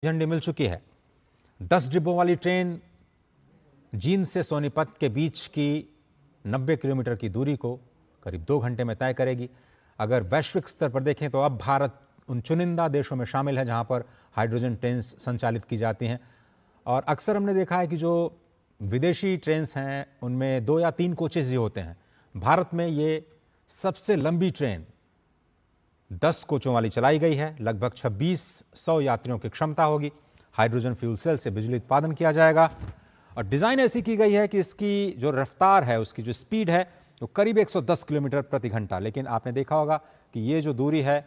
झंडी मिल चुकी है। 10 डिब्बों वाली ट्रेन जींद से सोनीपत के बीच की 90 किलोमीटर की दूरी को करीब 2 घंटे में तय करेगी। अगर वैश्विक स्तर पर देखें तो अब भारत उन चुनिंदा देशों में शामिल है जहां पर हाइड्रोजन ट्रेन संचालित की जाती हैं। और अक्सर हमने देखा है कि जो विदेशी ट्रेन्स हैं उनमें 2 या 3 कोचेज ही होते हैं। भारत में ये सबसे लंबी ट्रेन 10 कोचों वाली चलाई गई है। लगभग 2600 यात्रियों की क्षमता होगी। हाइड्रोजन फ्यूल सेल से बिजली उत्पादन किया जाएगा और डिजाइन ऐसी की गई है कि इसकी जो रफ्तार है, उसकी जो स्पीड है वो करीब 110 किलोमीटर प्रति घंटा। लेकिन आपने देखा होगा कि ये जो दूरी है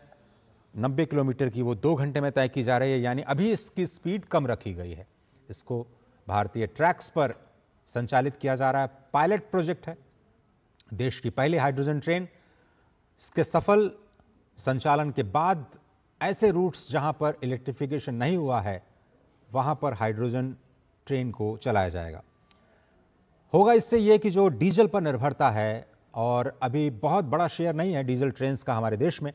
90 किलोमीटर की, वो 2 घंटे में तय की जा रही है, यानी अभी इसकी स्पीड कम रखी गई है। इसको भारतीय ट्रैक्स पर संचालित किया जा रहा है। पायलट प्रोजेक्ट है, देश की पहली हाइड्रोजन ट्रेन। इसके सफल संचालन के बाद ऐसे रूट्स जहां पर इलेक्ट्रिफिकेशन नहीं हुआ है वहां पर हाइड्रोजन ट्रेन को चलाया जाएगा। होगा इससे यह कि जो डीजल पर निर्भरता है, और अभी बहुत बड़ा शेयर नहीं है डीजल ट्रेन्स का हमारे देश में,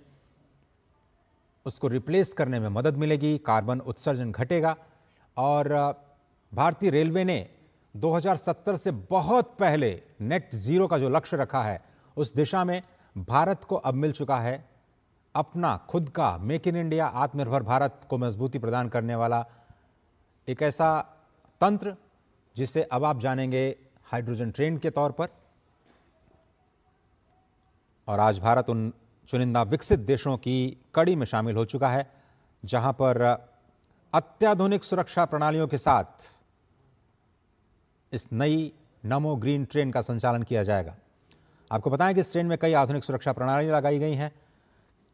उसको रिप्लेस करने में मदद मिलेगी, कार्बन उत्सर्जन घटेगा। और भारतीय रेलवे ने 2070 से बहुत पहले नेट जीरो का जो लक्ष्य रखा है, उस दिशा में भारत को अब मिल चुका है अपना खुद का मेक इन इंडिया, आत्मनिर्भर भारत को मजबूती प्रदान करने वाला एक ऐसा तंत्र जिसे अब आप जानेंगे हाइड्रोजन ट्रेन के तौर पर। और आज भारत उन चुनिंदा विकसित देशों की कड़ी में शामिल हो चुका है जहां पर अत्याधुनिक सुरक्षा प्रणालियों के साथ इस नई नमो ग्रीन ट्रेन का संचालन किया जाएगा। आपको बताएं कि इस ट्रेन में कई आधुनिक सुरक्षा प्रणाली लगाई गई हैं,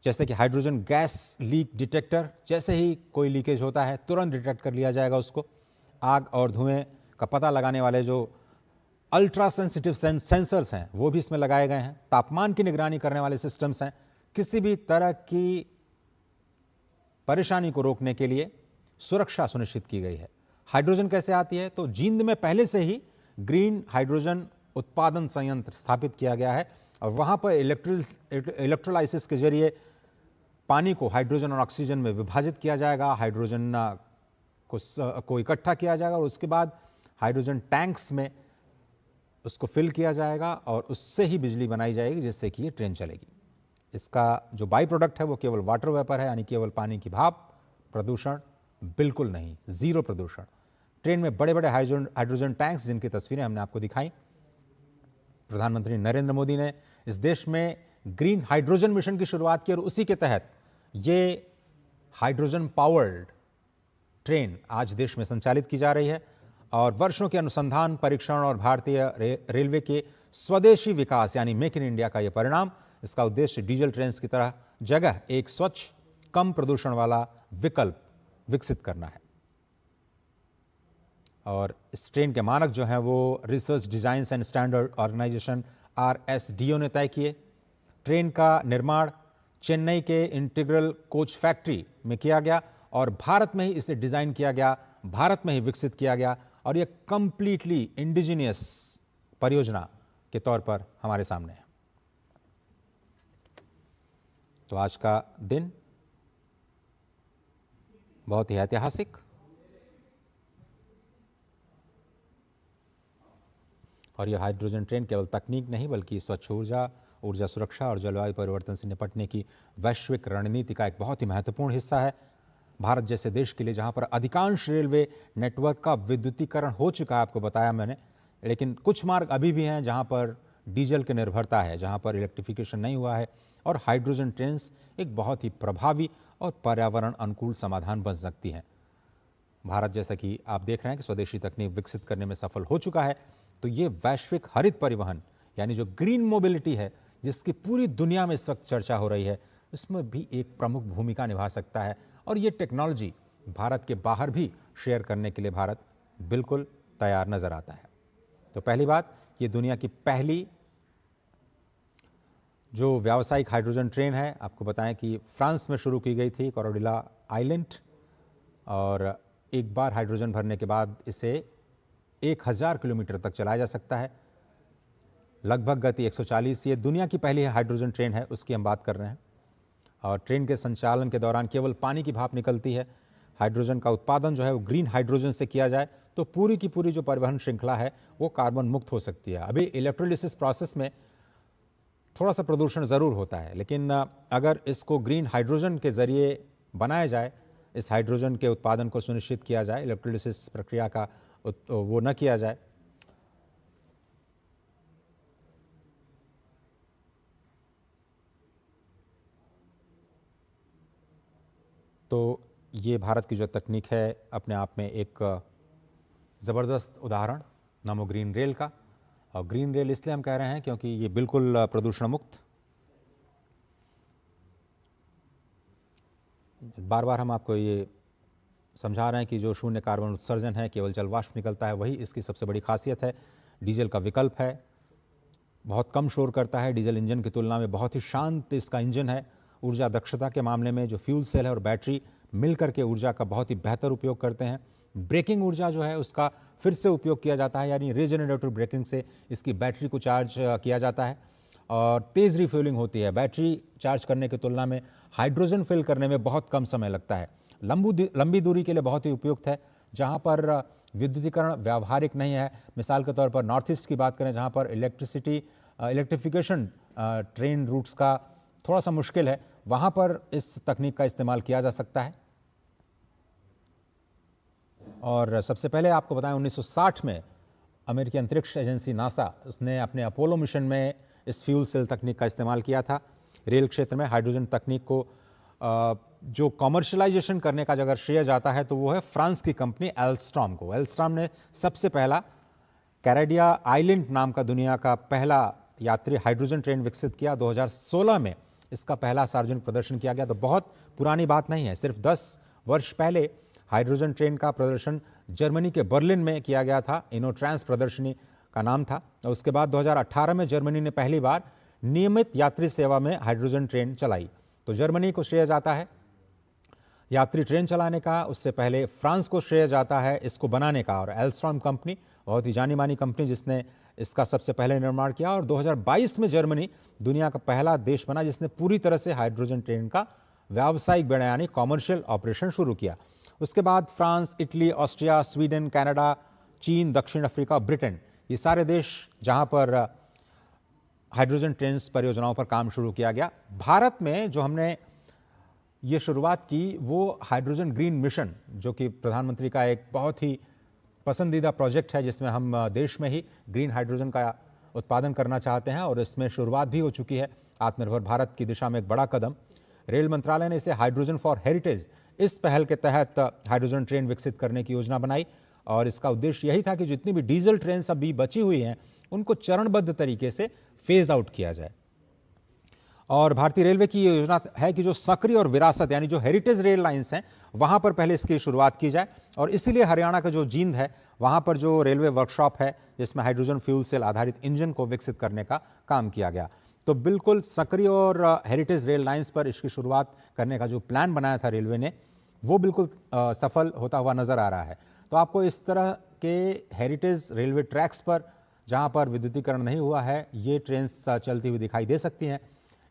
जैसे कि हाइड्रोजन गैस लीक डिटेक्टर। जैसे ही कोई लीकेज होता है तुरंत डिटेक्ट कर लिया जाएगा उसको। आग और धुएं का पता लगाने वाले जो अल्ट्रा सेंसिटिव सेंसर्स हैं वो भी इसमें लगाए गए हैं। तापमान की निगरानी करने वाले सिस्टम्स हैं। किसी भी तरह की परेशानी को रोकने के लिए सुरक्षा सुनिश्चित की गई है। हाइड्रोजन कैसे आती है, तो जींद में पहले से ही ग्रीन हाइड्रोजन उत्पादन संयंत्र स्थापित किया गया है और वहां पर इलेक्ट्रोलाइसिस के जरिए पानी को हाइड्रोजन और ऑक्सीजन में विभाजित किया जाएगा। हाइड्रोजन को इकट्ठा किया जाएगा और उसके बाद हाइड्रोजन टैंक्स में उसको फिल किया जाएगा और उससे ही बिजली बनाई जाएगी, जिससे कि ये ट्रेन चलेगी। इसका जो बाई प्रोडक्ट है वो केवल वाटर वेपर है, यानी केवल पानी की भाप। प्रदूषण बिल्कुल नहीं, जीरो प्रदूषण। ट्रेन में बड़े बड़े हाइड्रोजन टैंक्स, जिनकी तस्वीरें हमने आपको दिखाई। प्रधानमंत्री नरेंद्र मोदी ने इस देश में ग्रीन हाइड्रोजन मिशन की शुरुआत की और उसी के तहत ये हाइड्रोजन पावर्ड ट्रेन आज देश में संचालित की जा रही है। और वर्षों के अनुसंधान, परीक्षण और भारतीय रेलवे के स्वदेशी विकास यानी मेक इन इंडिया का यह परिणाम। इसका उद्देश्य डीजल ट्रेन की तरह जगह एक स्वच्छ, कम प्रदूषण वाला विकल्प विकसित करना है। और इस ट्रेन के मानक जो हैं वो research design and standard organisation RSDO ने तय किए। ट्रेन का निर्माण चेन्नई के इंटीग्रल कोच फैक्ट्री में किया गया और भारत में ही इसे डिजाइन किया गया, भारत में ही विकसित किया गया और यह कंप्लीटली इंडिजिनियस परियोजना के तौर पर हमारे सामने है। तो आज का दिन बहुत ही ऐतिहासिक और यह हाइड्रोजन ट्रेन केवल तकनीक नहीं बल्कि स्वच्छ ऊर्जा सुरक्षा और जलवायु परिवर्तन से निपटने की वैश्विक रणनीति का एक बहुत ही महत्वपूर्ण हिस्सा है। भारत जैसे देश के लिए जहां पर अधिकांश रेलवे नेटवर्क का विद्युतीकरण हो चुका है, आपको बताया मैंने, लेकिन कुछ मार्ग अभी भी हैं जहां पर डीजल की निर्भरता है, जहां पर इलेक्ट्रिफिकेशन नहीं हुआ है। और हाइड्रोजन ट्रेन एक बहुत ही प्रभावी और पर्यावरण अनुकूल समाधान बन सकती है। भारत, जैसा कि आप देख रहे हैं कि स्वदेशी तकनीक विकसित करने में सफल हो चुका है, तो ये वैश्विक हरित परिवहन यानी जो ग्रीन मोबिलिटी है, जिसकी पूरी दुनिया में इस वक्त चर्चा हो रही है, इसमें भी एक प्रमुख भूमिका निभा सकता है। और ये टेक्नोलॉजी भारत के बाहर भी शेयर करने के लिए भारत बिल्कुल तैयार नजर आता है। तो पहली बात, ये दुनिया की पहली जो व्यावसायिक हाइड्रोजन ट्रेन है। आपको बताएं कि फ्रांस में शुरू की गई थी, कोरोडिला आइलैंड, और एक बार हाइड्रोजन भरने के बाद इसे 1000 किलोमीटर तक चलाया जा सकता है। लगभग गति 140। ये दुनिया की पहली हाइड्रोजन ट्रेन है, उसकी हम बात कर रहे हैं। और ट्रेन के संचालन के दौरान केवल पानी की भाप निकलती है। हाइड्रोजन का उत्पादन जो है वो ग्रीन हाइड्रोजन से किया जाए तो पूरी की पूरी जो परिवहन श्रृंखला है वो कार्बन मुक्त हो सकती है। अभी इलेक्ट्रोलिसिस प्रोसेस में थोड़ा सा प्रदूषण ज़रूर होता है, लेकिन अगर इसको ग्रीन हाइड्रोजन के ज़रिए बनाया जाए, इस हाइड्रोजन के उत्पादन को सुनिश्चित किया जाए, इलेक्ट्रोलिसिस प्रक्रिया का वो न किया जाए, तो ये भारत की जो तकनीक है अपने आप में एक ज़बरदस्त उदाहरण नमो ग्रीन रेल का। और ग्रीन रेल इसलिए हम कह रहे हैं क्योंकि ये बिल्कुल प्रदूषण मुक्त, बार बार हम आपको ये समझा रहे हैं कि जो शून्य कार्बन उत्सर्जन है, केवल जल वाष्प निकलता है, वही इसकी सबसे बड़ी खासियत है। डीजल का विकल्प है, बहुत कम शोर करता है, डीजल इंजन की तुलना में बहुत ही शांत इसका इंजन है। ऊर्जा दक्षता के मामले में जो फ्यूल सेल है और बैटरी मिलकर के ऊर्जा का बहुत ही बेहतर उपयोग करते हैं। ब्रेकिंग ऊर्जा जो है उसका फिर से उपयोग किया जाता है, यानी रीजनरेटिव ब्रेकिंग से इसकी बैटरी को चार्ज किया जाता है और तेज़ रिफ्यूलिंग होती है। बैटरी चार्ज करने की तुलना में हाइड्रोजन फिल करने में बहुत कम समय लगता है। लंबी दूरी के लिए बहुत ही उपयुक्त है, जहाँ पर विद्युतीकरण व्यावहारिक नहीं है। मिसाल के तौर पर नॉर्थ ईस्ट की बात करें, जहाँ पर इलेक्ट्रिफिकेशन ट्रेन रूट्स का थोड़ा सा मुश्किल है, वहाँ पर इस तकनीक का इस्तेमाल किया जा सकता है। और सबसे पहले आपको बताएं 1960 में अमेरिकी अंतरिक्ष एजेंसी नासा, उसने अपने अपोलो मिशन में इस फ्यूल सेल तकनीक का इस्तेमाल किया था। रेल क्षेत्र में हाइड्रोजन तकनीक को जो कॉमर्शलाइजेशन करने का अगर श्रेय जाता है तो वो है फ्रांस की कंपनी एल्स्ट्रॉम को। एल्स्ट्रॉम ने सबसे पहला कैरेडिया आइलैंड नाम का दुनिया का पहला यात्री हाइड्रोजन ट्रेन विकसित किया। 2016 में इसका पहला सार्वजनिक प्रदर्शन किया गया। तो बहुत पुरानी बात नहीं है, सिर्फ 10 वर्ष पहले हाइड्रोजन ट्रेन का प्रदर्शन जर्मनी के बर्लिन में किया गया था। इनोट्रांस प्रदर्शनी का नाम था। और उसके बाद 2018 में जर्मनी ने पहली बार नियमित यात्री सेवा में हाइड्रोजन ट्रेन चलाई। तो जर्मनी को श्रेय जाता है यात्री ट्रेन चलाने का, उससे पहले फ्रांस को श्रेय जाता है इसको बनाने का। और एल्स्ट्रॉम कंपनी बहुत ही जानी मानी कंपनी जिसने इसका सबसे पहले निर्माण किया। और 2022 में जर्मनी दुनिया का पहला देश बना जिसने पूरी तरह से हाइड्रोजन ट्रेन का व्यावसायिक बेड़ा यानी कॉमर्शियल ऑपरेशन शुरू किया। उसके बाद France, Italy, Austria, Sweden, Canada, चीन, दक्षिण अफ्रीका, ब्रिटेन, ये सारे देश जहां पर हाइड्रोजन ट्रेन परियोजनाओं पर काम शुरू किया गया। भारत में जो हमने ये शुरुआत की वो हाइड्रोजन ग्रीन मिशन, जो कि प्रधानमंत्री का एक बहुत ही पसंदीदा प्रोजेक्ट है, जिसमें हम देश में ही ग्रीन हाइड्रोजन का उत्पादन करना चाहते हैं और इसमें शुरुआत भी हो चुकी है। आत्मनिर्भर भारत की दिशा में एक बड़ा कदम। रेल मंत्रालय ने इसे हाइड्रोजन फॉर हेरिटेज, इस पहल के तहत हाइड्रोजन ट्रेन विकसित करने की योजना बनाई। और इसका उद्देश्य यही था कि जितनी भी डीजल ट्रेन अभी बची हुई हैं उनको चरणबद्ध तरीके से फेज आउट किया जाए। और भारतीय रेलवे की ये योजना है कि जो सक्रिय और विरासत यानी जो हेरिटेज रेल लाइंस हैं वहां पर पहले इसकी शुरुआत की जाए। और इसीलिए हरियाणा का जो जींद है वहां पर जो रेलवे वर्कशॉप है जिसमें हाइड्रोजन फ्यूल सेल आधारित इंजन को विकसित करने का काम किया गया। तो बिल्कुल सक्रिय और हेरिटेज रेल लाइंस पर इसकी शुरुआत करने का जो प्लान बनाया था रेलवे ने, वो बिल्कुल सफल होता हुआ नजर आ रहा है। तो आपको इस तरह के हेरिटेज रेलवे ट्रैक्स पर जहां पर विद्युतीकरण नहीं हुआ है ये ट्रेन चलती हुई दिखाई दे सकती हैं।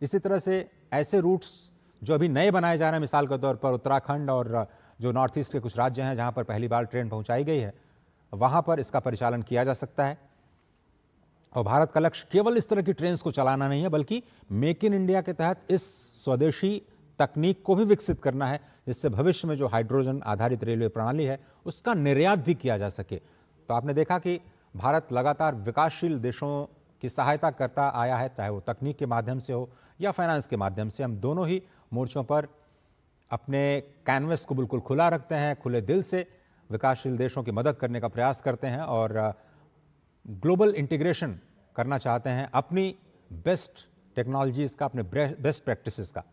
इसी तरह से ऐसे रूट्स जो अभी नए बनाए जा रहे हैं, मिसाल के तौर पर उत्तराखंड और जो नॉर्थ ईस्ट के कुछ राज्य हैं जहां पर पहली बार ट्रेन पहुंचाई गई है, वहां पर इसका परिचालन किया जा सकता है। और भारत का लक्ष्य केवल इस तरह की ट्रेन को चलाना नहीं है, बल्कि मेक इन इंडिया के तहत इस स्वदेशी तकनीक को भी विकसित करना है, जिससे भविष्य में जो हाइड्रोजन आधारित रेलवे प्रणाली है उसका निर्यात भी किया जा सके। तो आपने देखा कि भारत लगातार विकासशील देशों की सहायता करता आया है, चाहे वो तकनीक के माध्यम से हो या फाइनेंस के माध्यम से। हम दोनों ही मोर्चों पर अपने कैनवस को बिल्कुल खुला रखते हैं, खुले दिल से विकासशील देशों की मदद करने का प्रयास करते हैं और ग्लोबल इंटीग्रेशन करना चाहते हैं अपनी बेस्ट टेक्नोलॉजीज का, अपने बेस्ट प्रैक्टिसेस का।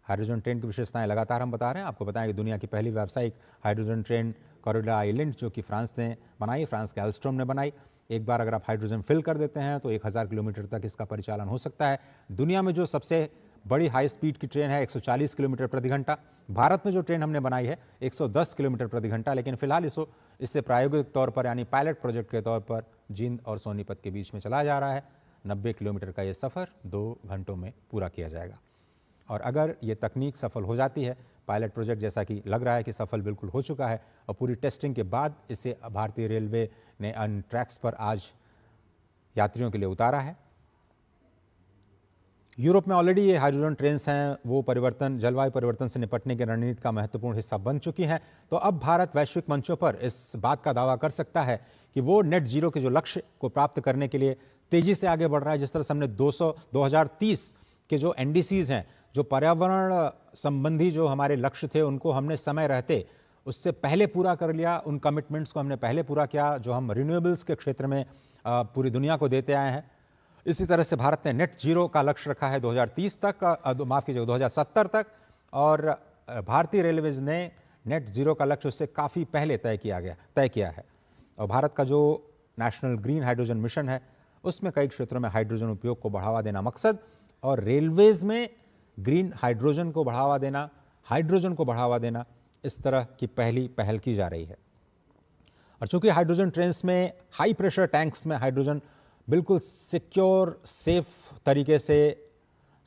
हाइड्रोजन ट्रेन की विशेषताएं लगातार हम बता रहे हैं। आपको बताएं कि दुनिया की पहली व्यावसायिक हाइड्रोजन ट्रेन कॉरिडोर आइलैंड जो कि फ्रांस ने बनाई, फ्रांस के एल्स्ट्रॉम ने बनाई। एक बार अगर आप हाइड्रोजन फिल कर देते हैं तो 1000 किलोमीटर तक इसका परिचालन हो सकता है। दुनिया में जो सबसे बड़ी हाई स्पीड की ट्रेन है 140 किलोमीटर प्रति घंटा। भारत में जो ट्रेन हमने बनाई है 110 किलोमीटर प्रति घंटा, लेकिन फिलहाल इससे प्रायोगिक तौर पर यानी पायलट प्रोजेक्ट के तौर पर जींद और सोनीपत के बीच में चलाया जा रहा है। 90 किलोमीटर का ये सफर 2 घंटों में पूरा किया जाएगा। और अगर ये तकनीक सफल हो जाती है, पायलट प्रोजेक्ट जैसा कि लग रहा है कि सफल बिल्कुल हो चुका है, और पूरी टेस्टिंग के बाद इसे भारतीय रेलवे ने अन ट्रैक्स पर आज यात्रियों के लिए उतारा है। यूरोप में ऑलरेडी ये हाइड्रोजन ट्रेन्स हैं, वो जलवायु परिवर्तन से निपटने की रणनीति का महत्वपूर्ण हिस्सा बन चुकी हैं। तो अब भारत वैश्विक मंचों पर इस बात का दावा कर सकता है कि वो नेट जीरो के जो लक्ष्य को प्राप्त करने के लिए तेजी से आगे बढ़ रहा है। जिस तरह से हमने 2030 के जो एनडीसीज हैं, जो पर्यावरण संबंधी जो हमारे लक्ष्य थे, उनको हमने समय रहते उससे पहले पूरा कर लिया। उन कमिटमेंट्स को हमने पहले पूरा किया जो हम रिन्यूएबल्स के क्षेत्र में पूरी दुनिया को देते आए हैं। इसी तरह से भारत ने नेट जीरो का लक्ष्य रखा है 2030 तक, माफ कीजिए 2070 तक, और भारतीय रेलवेज ने नेट जीरो का लक्ष्य उससे काफ़ी पहले तय किया है। और भारत का जो नेशनल ग्रीन हाइड्रोजन मिशन है, उसमें कई क्षेत्रों में हाइड्रोजन उपयोग को बढ़ावा देना मकसद, और रेलवेज में ग्रीन हाइड्रोजन को बढ़ावा देना, हाइड्रोजन को बढ़ावा देना, इस तरह की पहल की जा रही है। और चूंकि हाइड्रोजन ट्रेन्स में हाई प्रेशर टैंक्स में हाइड्रोजन बिल्कुल सिक्योर, सेफ तरीके से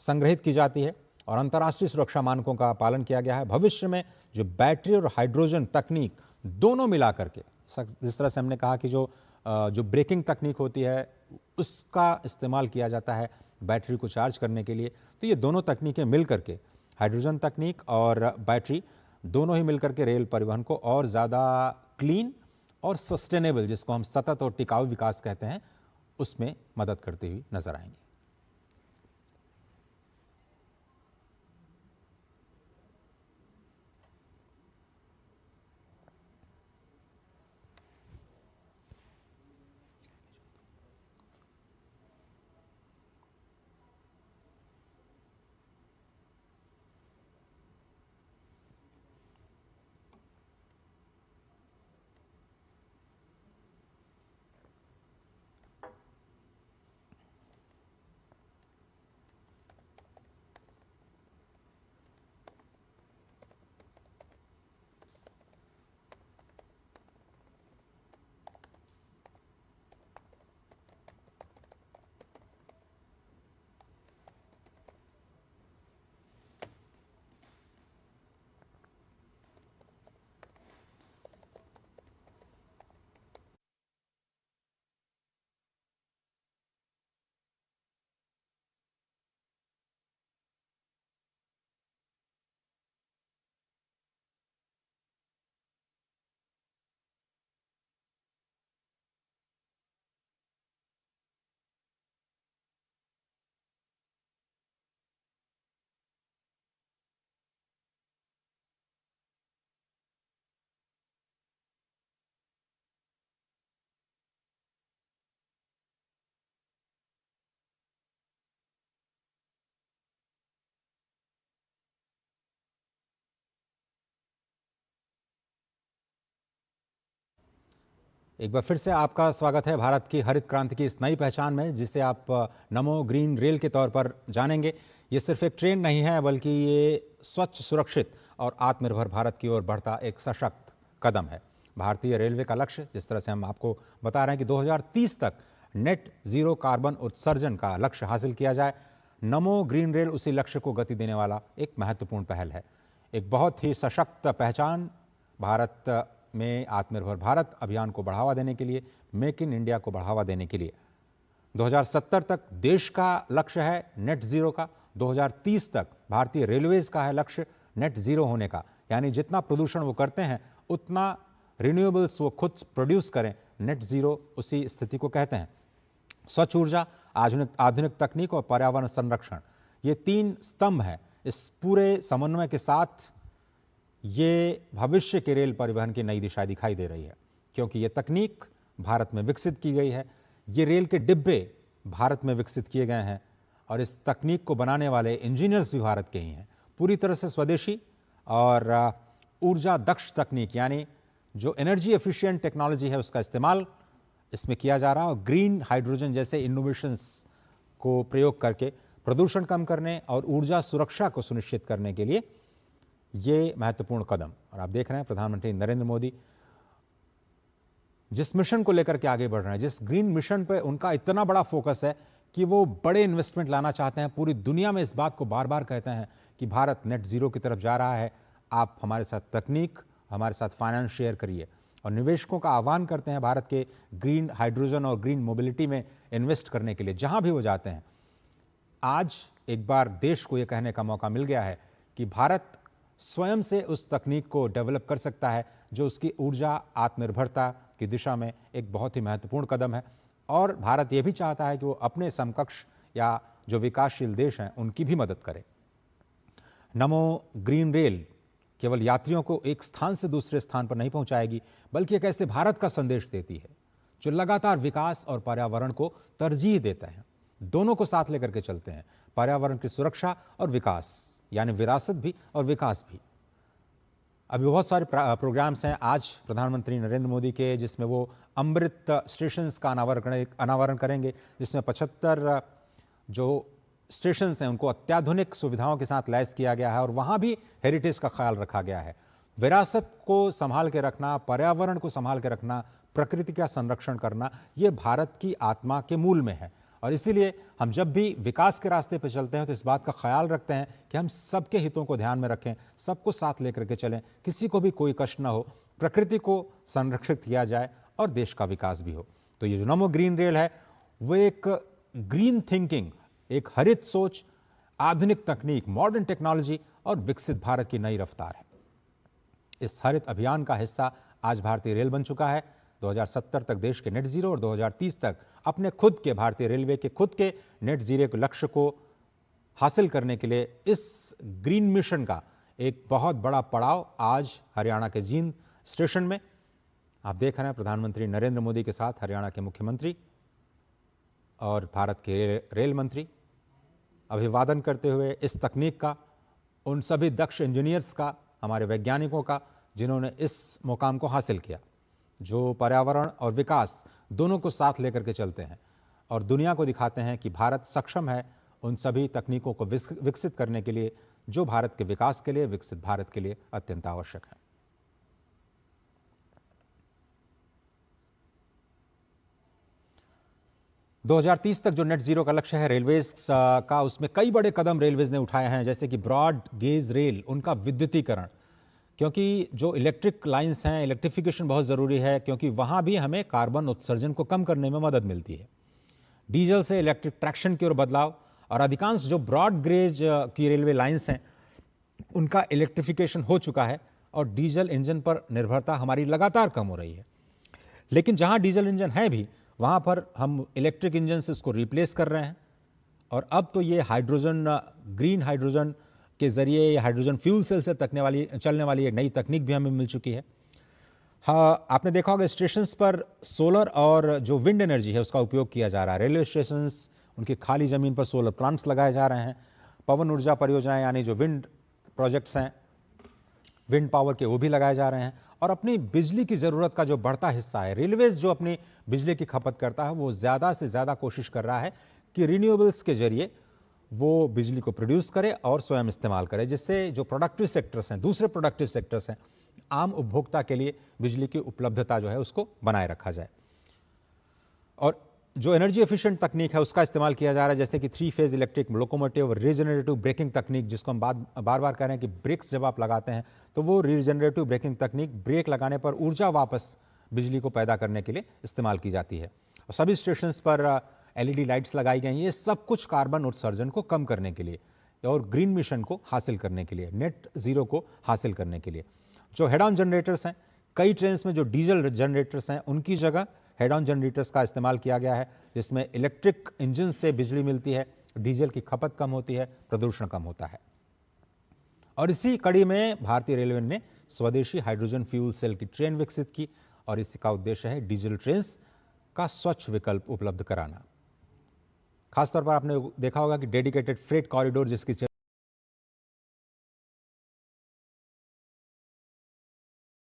संग्रहित की जाती है और अंतर्राष्ट्रीय सुरक्षा मानकों का पालन किया गया है, भविष्य में जो बैटरी और हाइड्रोजन तकनीक दोनों मिलाकर के, जिस तरह से हमने कहा कि जो ब्रेकिंग तकनीक होती है उसका इस्तेमाल किया जाता है बैटरी को चार्ज करने के लिए, तो ये दोनों तकनीकें मिलकर के, हाइड्रोजन तकनीक और बैटरी दोनों ही मिलकर के रेल परिवहन को और ज़्यादा क्लीन और सस्टेनेबल, जिसको हम सतत और टिकाऊ विकास कहते हैं, उसमें मदद करती हुई नजर आएंगी। एक बार फिर से आपका स्वागत है भारत की हरित क्रांति की इस नई पहचान में, जिसे आप नमो ग्रीन रेल के तौर पर जानेंगे। ये सिर्फ एक ट्रेन नहीं है, बल्कि ये स्वच्छ, सुरक्षित और आत्मनिर्भर भारत की ओर बढ़ता एक सशक्त कदम है। भारतीय रेलवे का लक्ष्य, जिस तरह से हम आपको बता रहे हैं कि 2030 तक नेट जीरो कार्बन उत्सर्जन का लक्ष्य हासिल किया जाए, नमो ग्रीन रेल उसी लक्ष्य को गति देने वाला एक महत्वपूर्ण पहल है। एक बहुत ही सशक्त पहचान भारत में आत्मनिर्भर भारत अभियान को बढ़ावा देने के लिए, मेक इन इंडिया को बढ़ावा देने के लिए 2070 तक देश का लक्ष्य है नेट जीरो का, 2030 तक भारतीय रेलवेज का है लक्ष्य नेट जीरो होने का, यानी जितना प्रदूषण वो करते हैं उतना रिन्यूएबल्स वो खुद प्रोड्यूस करें, नेट जीरो उसी स्थिति को कहते हैं। स्वच्छ ऊर्जा, आधुनिक तकनीक और पर्यावरण संरक्षण, ये तीन स्तंभ हैं। इस पूरे समन्वय के साथ ये भविष्य के रेल परिवहन की नई दिशा दिखाई दे रही है, क्योंकि ये तकनीक भारत में विकसित की गई है, ये रेल के डिब्बे भारत में विकसित किए गए हैं और इस तकनीक को बनाने वाले इंजीनियर्स भी भारत के ही हैं। पूरी तरह से स्वदेशी और ऊर्जा दक्ष तकनीक, यानी जो एनर्जी एफिशिएंट टेक्नोलॉजी है उसका इस्तेमाल इसमें किया जा रहा है, और ग्रीन हाइड्रोजन जैसे इनोवेशंस को प्रयोग करके प्रदूषण कम करने और ऊर्जा सुरक्षा को सुनिश्चित करने के लिए ये महत्वपूर्ण कदम। और आप देख रहे हैं प्रधानमंत्री नरेंद्र मोदी जिस मिशन को लेकर के आगे बढ़ रहे हैं, जिस ग्रीन मिशन पे उनका इतना बड़ा फोकस है कि वो बड़े इन्वेस्टमेंट लाना चाहते हैं, पूरी दुनिया में इस बात को बार बार कहते हैं कि भारत नेट ज़ीरो की तरफ जा रहा है, आप हमारे साथ तकनीक, हमारे साथ फाइनेंस शेयर करिए, और निवेशकों का आह्वान करते हैं भारत के ग्रीन हाइड्रोजन और ग्रीन मोबिलिटी में इन्वेस्ट करने के लिए जहां भी वो जाते हैं। आज एक बार देश को ये कहने का मौका मिल गया है कि भारत स्वयं से उस तकनीक को डेवलप कर सकता है जो उसकी ऊर्जा आत्मनिर्भरता की दिशा में एक बहुत ही महत्वपूर्ण कदम है, और भारत ये भी चाहता है कि वो अपने समकक्ष या जो विकासशील देश हैं उनकी भी मदद करे। नमो ग्रीन रेल केवल यात्रियों को एक स्थान से दूसरे स्थान पर नहीं पहुंचाएगी, बल्कि एक ऐसे भारत का संदेश देती है जो लगातार विकास और पर्यावरण को तरजीह देता है, दोनों को साथ लेकर के चलते हैं, पर्यावरण की सुरक्षा और विकास, यानी विरासत भी और विकास भी। अभी बहुत सारे प्रोग्राम्स हैं आज प्रधानमंत्री नरेंद्र मोदी के, जिसमें वो अमृत स्टेशंस का अनावरण करेंगे, जिसमें 75 जो स्टेशंस हैं उनको अत्याधुनिक सुविधाओं के साथ लैस किया गया है, और वहाँ भी हेरिटेज का ख्याल रखा गया है। विरासत को संभाल के रखना, पर्यावरण को संभाल के रखना, प्रकृति का संरक्षण करना, ये भारत की आत्मा के मूल में है, और इसीलिए हम जब भी विकास के रास्ते पर चलते हैं तो इस बात का ख्याल रखते हैं कि हम सबके हितों को ध्यान में रखें, सबको साथ लेकर के चलें, किसी को भी कोई कष्ट ना हो, प्रकृति को संरक्षित किया जाए और देश का विकास भी हो। तो ये जो नमो ग्रीन रेल है वो एक ग्रीन थिंकिंग, एक हरित सोच, आधुनिक तकनीक, मॉडर्न टेक्नोलॉजी और विकसित भारत की नई रफ्तार है। इस हरित अभियान का हिस्सा आज भारतीय रेल बन चुका है। 2070 तक देश के नेट जीरो और 2030 तक अपने खुद के भारतीय रेलवे के खुद के नेट जीरो के लक्ष्य को हासिल करने के लिए इस ग्रीन मिशन का एक बहुत बड़ा पड़ाव आज हरियाणा के जींद स्टेशन में आप देख रहे हैं। प्रधानमंत्री नरेंद्र मोदी के साथ हरियाणा के मुख्यमंत्री और भारत के रेल मंत्री अभिवादन करते हुए इस तकनीक का, उन सभी दक्ष इंजीनियर्स का, हमारे वैज्ञानिकों का जिन्होंने इस मुकाम को हासिल किया, जो पर्यावरण और विकास दोनों को साथ लेकर के चलते हैं और दुनिया को दिखाते हैं कि भारत सक्षम है उन सभी तकनीकों को विकसित करने के लिए जो भारत के विकास के लिए, विकसित भारत के लिए अत्यंत आवश्यक है। – 2030 तक जो नेट जीरो का लक्ष्य है रेलवेज का, उसमें कई बड़े कदम रेलवेज ने उठाए हैं, जैसे कि ब्रॉड गेज रेल, उनका विद्युतीकरण, क्योंकि जो इलेक्ट्रिक लाइंस हैं, इलेक्ट्रिफिकेशन बहुत ज़रूरी है, क्योंकि वहाँ भी हमें कार्बन उत्सर्जन को कम करने में मदद मिलती है। डीजल से इलेक्ट्रिक ट्रैक्शन की ओर बदलाव, और अधिकांश जो ब्रॉड गेज की रेलवे लाइंस हैं उनका इलेक्ट्रिफिकेशन हो चुका है और डीजल इंजन पर निर्भरता हमारी लगातार कम हो रही है। लेकिन जहाँ डीजल इंजन है भी वहाँ पर हम इलेक्ट्रिक इंजन से उसको रिप्लेस कर रहे हैं, और अब तो ये हाइड्रोजन, ग्रीन हाइड्रोजन के जरिए हाइड्रोजन फ्यूल सेल से चलने वाली एक नई तकनीक भी हमें मिल चुकी है। हाँ, आपने देखा होगा स्टेशंस पर सोलर और जो विंड एनर्जी है उसका उपयोग किया जा रहा है। रेलवे स्टेशंस, उनकी खाली ज़मीन पर सोलर प्लांट्स लगाए जा रहे हैं। पवन ऊर्जा परियोजनाएं यानी जो विंड प्रोजेक्ट्स हैं, विंड पावर के, वो भी लगाए जा रहे हैं। और अपनी बिजली की ज़रूरत का जो बढ़ता हिस्सा है, रेलवेज जो अपनी बिजली की खपत करता है वो ज़्यादा से ज़्यादा कोशिश कर रहा है कि रिन्यूएबल्स के जरिए वो बिजली को प्रोड्यूस करे और स्वयं इस्तेमाल करे, जिससे जो प्रोडक्टिव सेक्टर्स हैं, दूसरे प्रोडक्टिव सेक्टर्स हैं, आम उपभोक्ता के लिए बिजली की उपलब्धता जो है उसको बनाए रखा जाए। और जो एनर्जी एफिशिएंट तकनीक है उसका इस्तेमाल किया जा रहा है, जैसे कि 3 phase electric locomotive, regenerative braking तकनीक, जिसको हम बार बार कह रहे हैं कि ब्रेक्स जब आप लगाते हैं तो वो रीजनरेटिव ब्रेकिंग तकनीक ब्रेक लगाने पर ऊर्जा वापस बिजली को पैदा करने के लिए इस्तेमाल की जाती है। और सभी स्टेशंस पर LED लाइट्स लगाई गई हैं। ये सब कुछ कार्बन उत्सर्जन को कम करने के लिए और ग्रीन मिशन को हासिल करने के लिए, नेट जीरो को हासिल करने के लिए। जो हेड ऑन जनरेटर्स हैं, कई ट्रेन में जो डीजल जनरेटर्स हैं उनकी जगह हेड ऑन जनरेटर्स का इस्तेमाल किया गया है, जिसमें इलेक्ट्रिक इंजन से बिजली मिलती है, डीजल की खपत कम होती है, प्रदूषण कम होता है। और इसी कड़ी में भारतीय रेलवे ने स्वदेशी हाइड्रोजन फ्यूल सेल की ट्रेन विकसित की, और इसी का उद्देश्य है डीजल ट्रेन का स्वच्छ विकल्प उपलब्ध कराना। खासतौर पर आपने देखा होगा कि डेडिकेटेड फ्रेट कॉरिडोर जिसकी